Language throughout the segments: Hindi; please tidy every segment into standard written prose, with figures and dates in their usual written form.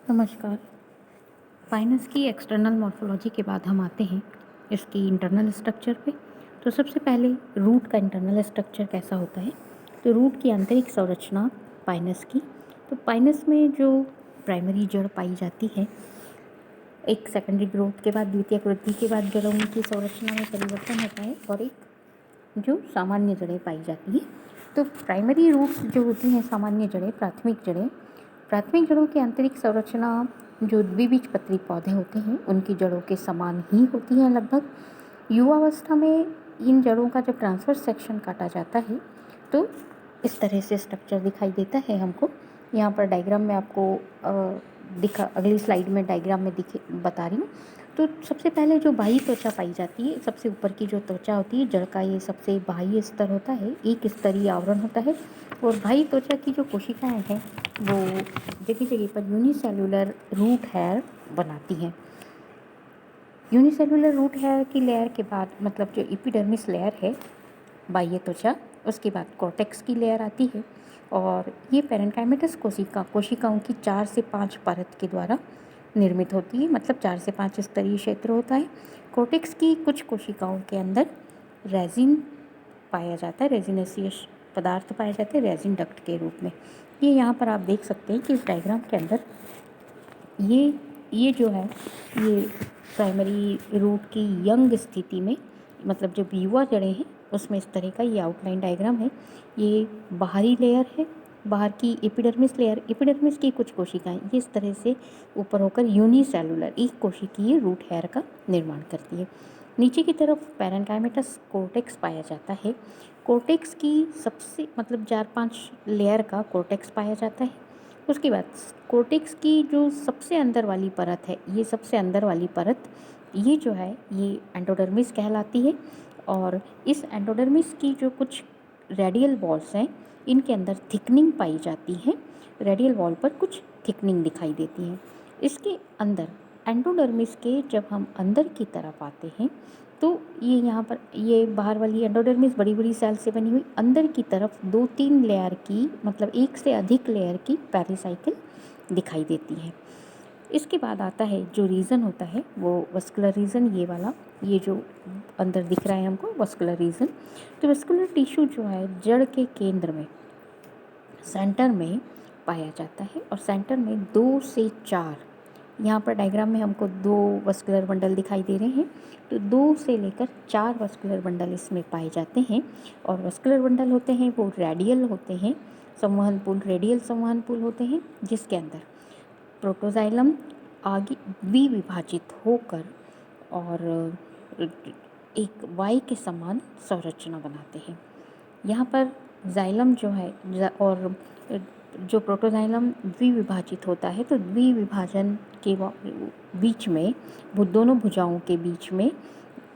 नमस्कार। फाइनस की एक्सटर्नल मॉर्फोलॉजी के बाद हम आते हैं इसकी इंटरनल स्ट्रक्चर पे। तो सबसे पहले रूट का इंटरनल स्ट्रक्चर कैसा होता है। तो रूट की आंतरिक संरचना पाइनस की। तो पाइनस में जो प्राइमरी जड़ पाई जाती है, एक सेकेंडरी ग्रोथ के बाद द्वितीयक वृद्धि के बाद जड़ों की संरचना में परिवर्तन होता है और एक जो सामान्य जड़ें पाई जाती हैं। तो प्राइमरी रूट्स जो होती हैं, सामान्य जड़ें, प्राथमिक जड़ों की आंतरिक संरचना जो द्विबीजपत्री पौधे होते हैं उनकी जड़ों के समान ही होती हैं लगभग। युवावस्था में इन जड़ों का जब ट्रांसवर्स सेक्शन काटा जाता है तो इस तरह से स्ट्रक्चर दिखाई देता है हमको। यहाँ पर डायग्राम में आपको अगली स्लाइड में डायग्राम में बता रही हूँ। तो सबसे पहले जो बाह्य त्वचा पाई जाती है, सबसे ऊपर की जो त्वचा होती है जड़ का, ये सबसे बाह्य स्तर होता है, एक स्तरीय आवरण होता है। और बाह्य त्वचा की जो कोशिकाएं हैं वो जगह जगह पर यूनिसेल्युलर रूट हेयर बनाती हैं। यूनिसेल्युलर रूट हेयर की लेयर के बाद, मतलब जो एपिडर्मिस लेयर है बाह्य त्वचा, उसके बाद कॉर्टेक्स की लेयर आती है। और ये पेरेन्काइमेटस कोशिकाओं की 4 से 5 परत के द्वारा निर्मित होती है, मतलब 4 से 5 स्तरीय क्षेत्र होता है। कॉर्टेक्स की कुछ कोशिकाओं के अंदर रेजिन पाया जाता है, रेजिनेसियस पदार्थ पाए जाते हैं रेजिन डक्ट के रूप में। ये यहाँ पर आप देख सकते हैं कि इस डायग्राम के अंदर ये जो है, ये प्राइमरी रूट की यंग स्थिति में, मतलब जो युवा जड़ें हैं उसमें इस तरह का ये आउटलाइन डायग्राम है। ये बाहरी लेयर है, बाहर की एपिडर्मिस लेयर, एपिडर्मिस की कुछ कोशिकाएं ये इस तरह से ऊपर होकर यूनिसेलुलर एक कोशिकीय रूट हेयर का निर्माण करती है। नीचे की तरफ पेरेन्काइमेटस कोर्टेक्स पाया जाता है। कोर्टेक्स की सबसे, मतलब 4-5 लेयर का कोर्टेक्स पाया जाता है। उसके बाद कोर्टेक्स की जो सबसे अंदर वाली परत है, ये सबसे अंदर वाली परत, ये जो है ये एंडोडर्मिस कहलाती है। और इस एंडोडर्मिस की जो कुछ रेडियल वॉल्स हैं इनके अंदर थिकनिंग पाई जाती है, रेडियल वॉल पर कुछ थिकनिंग दिखाई देती है। इसके अंदर एंडोडर्मिस के जब हम अंदर की तरफ आते हैं तो ये यहाँ पर ये बाहर वाली एंडोडर्मिस बड़ी बड़ी सेल से बनी हुई, अंदर की तरफ 2-3 लेयर की, मतलब एक से अधिक लेयर की पेरिसाइकिल दिखाई देती है। इसके बाद आता है जो रीजन होता है वो वस्कुलर रीजन, ये वाला, ये जो अंदर दिख रहा है हमको वस्कुलर रीजन। तो वस्कुलर टिश्यू जो है जड़ के केंद्र में, सेंटर में पाया जाता है। और सेंटर में 2 से 4, यहाँ पर डायग्राम में हमको 2 वस्कुलर बंडल दिखाई दे रहे हैं, तो 2 से लेकर 4 वस्कुलर बंडल इसमें पाए जाते हैं। और वस्कुलर बंडल होते हैं वो रेडियल होते हैं, संवहन पुल, रेडियल संवहन पुल होते हैं, जिसके अंदर प्रोटोजाइलम आगे द्विविभाजित होकर और एक वाई के समान संरचना बनाते हैं। यहाँ पर जाइलम जो है और जो प्रोटोजाइलम द्विविभाजित होता है, तो द्विविभाजन के बीच में, दोनों भुजाओं के बीच में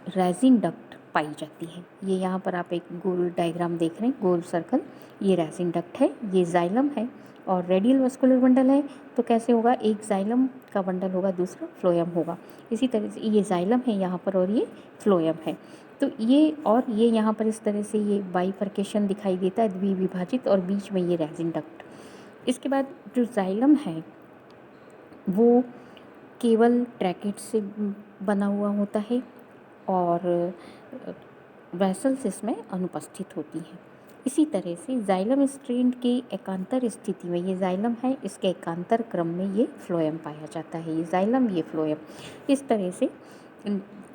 रेजिन डक्ट पाई जाती है। ये यहाँ पर आप एक गोल डायग्राम देख रहे हैं, गोल सर्कल, ये रेजिन डक्ट है, ये जाइलम है। और रेडियल वस्कुलर बंडल है तो कैसे होगा, एक जाइलम का बंडल होगा, दूसरा फ्लोएम होगा। इसी तरह से ये जाइलम है यहाँ पर और ये फ्लोएम है। तो ये यहाँ पर इस तरह से ये बाइफर्केशन दिखाई देता है, द्विविभाजित, और बीच में ये रेजिन डक्ट। इसके बाद जो जाइलम है वो केवल ट्रैकेट से बना हुआ होता है और वेसल्स इसमें अनुपस्थित होती हैं। इसी तरह से जाइलम स्ट्रेंड के एकांतर स्थिति में, ये जाइलम है, इसके एकांतर क्रम में ये फ्लोएम पाया जाता है, ये जाइलम, ये फ्लोएम, इस तरह से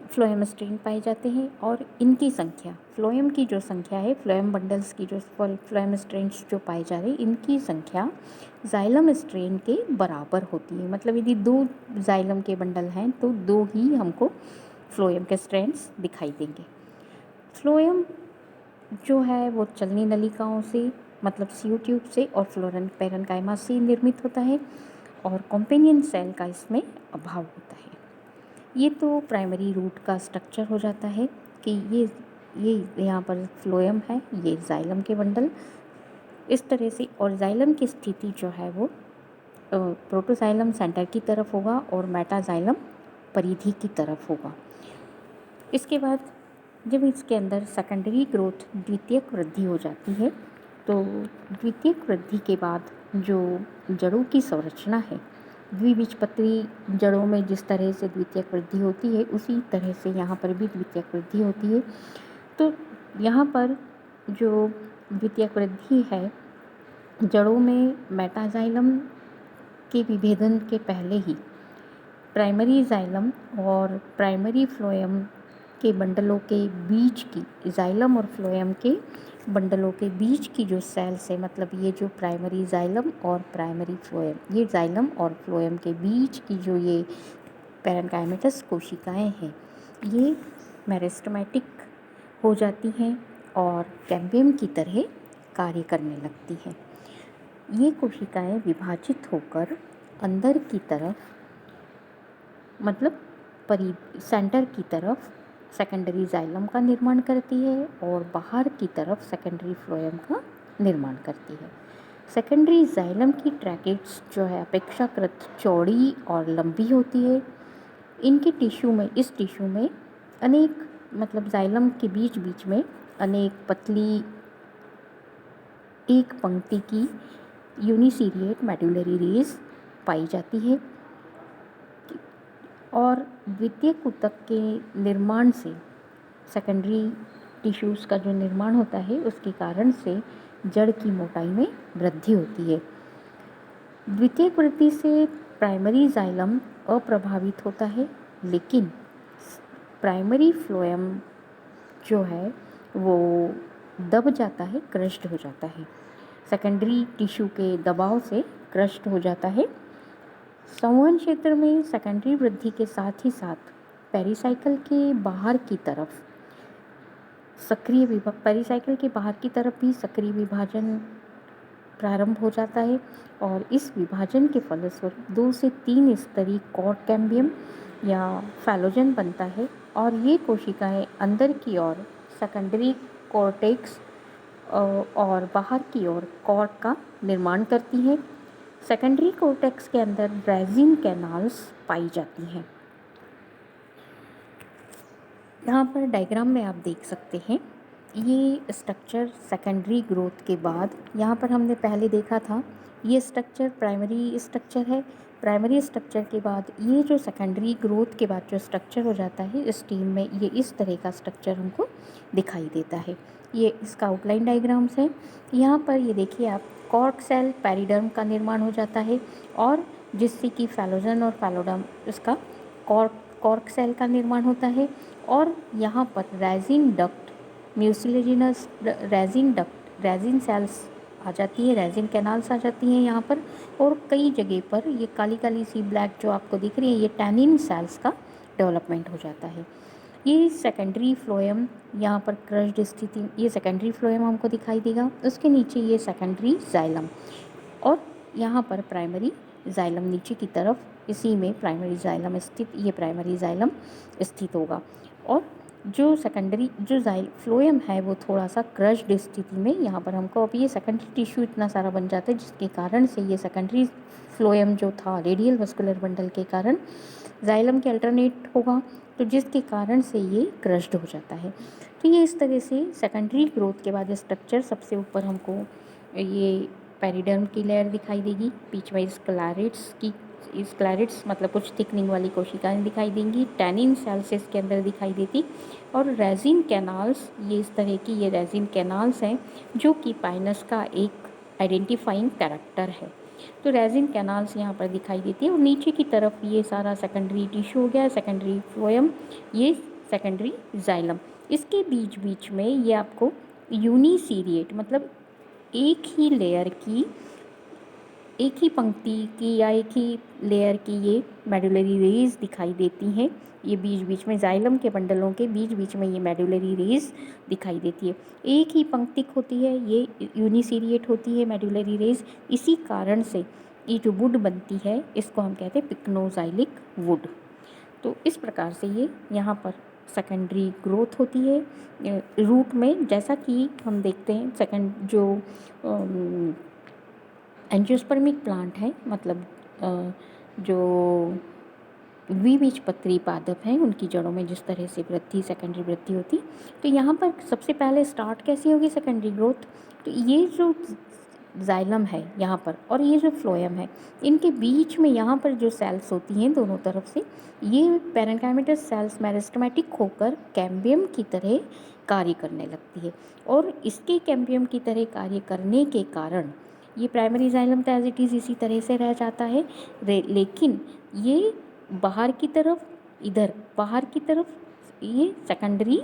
फ्लोएम स्ट्रेंड पाए जाते हैं। और इनकी संख्या, फ्लोएम की जो संख्या है, फ्लोएम बंडल्स की जो फ्लोएम स्ट्रेंड्स जो पाए जा रहे हैं, इनकी संख्या जाइलम स्ट्रेंड के बराबर होती है। मतलब यदि 2 जाइलम के बंडल हैं तो 2 ही हमको फ्लोएम के स्ट्रेंड्स दिखाई देंगे। फ्लोएम जो है वो चलनी नलिकाओं से, मतलब सीओ ट्यूब से और फ्लोरन पेरेन्काइमा से निर्मित होता है और कॉम्पेनियन सेल का इसमें अभाव होता है। ये तो प्राइमरी रूट का स्ट्रक्चर हो जाता है कि ये यहाँ पर फ्लोएम है, ये जाइलम के बंडल इस तरह से, और जाइलम की स्थिति जो है वो प्रोटोजाइलम सेंटर की तरफ होगा और मेटाजाइलम परिधि की तरफ होगा। इसके बाद जब इसके अंदर सेकेंडरी ग्रोथ, द्वितीयक वृद्धि हो जाती है, तो द्वितीयक वृद्धि के बाद जो जड़ों की संरचना है द्विबीजपत्री जड़ों में जिस तरह से द्वितीयक वृद्धि होती है उसी तरह से यहाँ पर भी द्वितीयक वृद्धि होती है। तो यहाँ पर जो द्वितीयक वृद्धि है, जड़ों में मेटाजाइलम के विभेदन के पहले ही प्राइमरी जाइलम और प्राइमरी फ्लोएम के बंडलों के बीच की, जाइलम और फ्लोएम के बंडलों के बीच की जो सेल्स है, मतलब ये जो प्राइमरी जाइलम और प्राइमरी फ्लोएम, ये जाइलम और फ्लोएम के बीच की जो ये पैरेन्काइमेटस कोशिकाएं हैं, ये मेरिस्टेमेटिक हो जाती हैं और कैम्बियम की तरह कार्य करने लगती हैं। ये कोशिकाएं विभाजित होकर अंदर की तरफ, मतलब सेंटर की तरफ सेकेंडरी जाइलम का निर्माण करती है और बाहर की तरफ सेकेंडरी फ्लोएम का निर्माण करती है। सेकेंडरी जाइलम की ट्रैकेट्स जो है अपेक्षाकृत चौड़ी और लंबी होती है। इनके टिश्यू में, इस टिश्यू में अनेक, मतलब जाइलम के बीच बीच में अनेक पतली एक पंक्ति की यूनिसीरिएट मेडुलरी रेज पाई जाती है और द्वितीयक ऊतक के निर्माण से, सेकेंडरी टिश्यूज़ का जो निर्माण होता है उसके कारण से जड़ की मोटाई में वृद्धि होती है। द्वितीयक वृद्धि से प्राइमरी जाइलम अप्रभावित होता है, लेकिन प्राइमरी फ्लोएम जो है वो दब जाता है, क्रश्ड हो जाता है, सेकेंडरी टिश्यू के दबाव से क्रश्ड हो जाता है। संवहन क्षेत्र में सेकेंडरी वृद्धि के साथ ही साथ पेरिसाइकिल के बाहर की तरफ पेरिसाइकिल के बाहर की तरफ भी सक्रिय विभाजन प्रारंभ हो जाता है और इस विभाजन के फलस्वरूप 2 से 3 स्तरीय कॉर्ड कैम्बियम या फैलोजन बनता है और ये कोशिकाएं अंदर की ओर सेकेंडरी कॉर्टेक्स और बाहर की ओर कॉर्ड का निर्माण करती हैं। सेकेंडरी कॉर्टेक्स के अंदर रेजिन कैनाल्स पाई जाती हैं। यहाँ पर डायग्राम में आप देख सकते हैं, ये स्ट्रक्चर सेकेंडरी ग्रोथ के बाद, यहाँ पर हमने पहले देखा था ये स्ट्रक्चर प्राइमरी स्ट्रक्चर है। प्राइमरी स्ट्रक्चर के बाद ये जो सेकेंडरी ग्रोथ के बाद जो स्ट्रक्चर हो जाता है इस टीम में, ये इस तरह का स्ट्रक्चर हमको दिखाई देता है। ये इसका आउटलाइन डायग्राम्स है। यहाँ पर ये देखिए आप, कॉर्क सेल पेरिडर्म का निर्माण हो जाता है और जिससे कि फैलोजन और फैलोडर्म, इसका कॉर्क सेल का निर्माण होता है और यहाँ पर resin duct, mucilaginous resin duct, resin cells आ जाती है, रेजिन कैनाल्स आ जाती हैं यहाँ पर। और कई जगह पर ये काली काली सी ब्लैक जो आपको दिख रही है, ये टैनिन सेल्स का डेवलपमेंट हो जाता है। ये सेकेंडरी फ्लोएम यहाँ पर क्रश्ड स्थिति, ये सेकेंडरी फ्लोएम हमको दिखाई देगा, उसके नीचे ये सेकेंडरी जाइलम और यहाँ पर प्राइमरी जाइलम नीचे की तरफ, इसी में प्राइमरी जाइलम स्थित, ये प्राइमरी जाइलम स्थित होगा। और जो सेकेंडरी जो फ्लोएम है वो थोड़ा सा क्रश्ड स्थिति में, यहाँ पर हमको अब ये सेकेंडरी टिश्यू इतना सारा बन जाता है जिसके कारण से ये सेकेंडरी फ्लोएम जो था रेडियल वस्कुलर बंडल के कारण जाइलम के अल्टरनेट होगा, तो जिसके कारण से ये क्रश्ड हो जाता है। तो ये इस तरह से सेकेंडरी ग्रोथ के बाद स्ट्रक्चर, सबसे ऊपर हमको ये पेरिडर्म की लेयर दिखाई देगी, बीच में स्क्लेरिड्स मतलब कुछ थिकनिंग वाली कोशिकाएं दिखाई देंगी, टैनिन सेल्स इसके अंदर दिखाई देती और रेजिन कैनाल्स, ये इस तरह की ये रेजिन कैनाल्स हैं जो कि पाइनस का एक आइडेंटिफाइंग कैरेक्टर है। तो रेजिन कैनाल्स यहाँ पर दिखाई देती है और नीचे की तरफ ये सारा सेकेंडरी टिश्यू हो गया, सेकेंडरी फ्लोएम, ये सेकेंडरी जाइलम। इसके बीच बीच में ये आपको यूनिसीरिएट, मतलब एक ही लेयर की, एक ही पंक्ति की या एक ही लेयर की ये मेडुलरी रेज दिखाई देती हैं। ये बीच बीच में जाइलम के बंडलों के बीच बीच में ये मेडुलरी रेज दिखाई देती है। एक ही पंक्तिक होती है, ये यूनिसीरिएट होती है मेडुलरी रेज। इसी कारण से ये जो वुड बनती है इसको हम कहते हैं पिक्नोजाइलिक वुड। तो इस प्रकार से ये यहाँ पर सेकेंडरी ग्रोथ होती है रूट में, जैसा कि हम देखते हैं सेकेंड जो एंजियोस्पर्मिक प्लांट है, मतलब जो द्विबीजपत्री पादप हैं उनकी जड़ों में जिस तरह से वृद्धि, सेकेंडरी वृद्धि होती, तो यहाँ पर सबसे पहले स्टार्ट कैसी होगी सेकेंडरी ग्रोथ। तो ये जो जाइलम है यहाँ पर और ये जो फ्लोएम है, इनके बीच में यहाँ पर जो सेल्स होती हैं दोनों तरफ से, ये पैरेन्काइमेटस सेल्स मेरिस्टेमेटिक होकर कैम्बियम की तरह कार्य करने लगती है। और इसके कैम्बियम की तरह कार्य करने के कारण ये प्राइमरी जाइलम तो एज इट इज़ इसी तरह से रह जाता है, लेकिन ये बाहर की तरफ, इधर बाहर की तरफ ये सेकेंडरी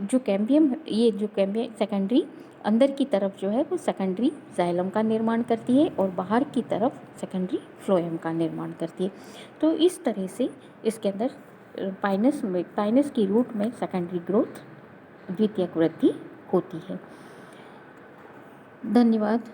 जो कैम्बियम, ये जो कैम्बियम सेकेंडरी अंदर की तरफ जो है वो सेकेंडरी जाइलम का निर्माण करती है और बाहर की तरफ सेकेंडरी फ्लोएम का निर्माण करती है। तो इस तरह से इसके अंदर पाइनस की रूट में सेकेंडरी ग्रोथ, द्वितीयक वृद्धि होती है। धन्यवाद।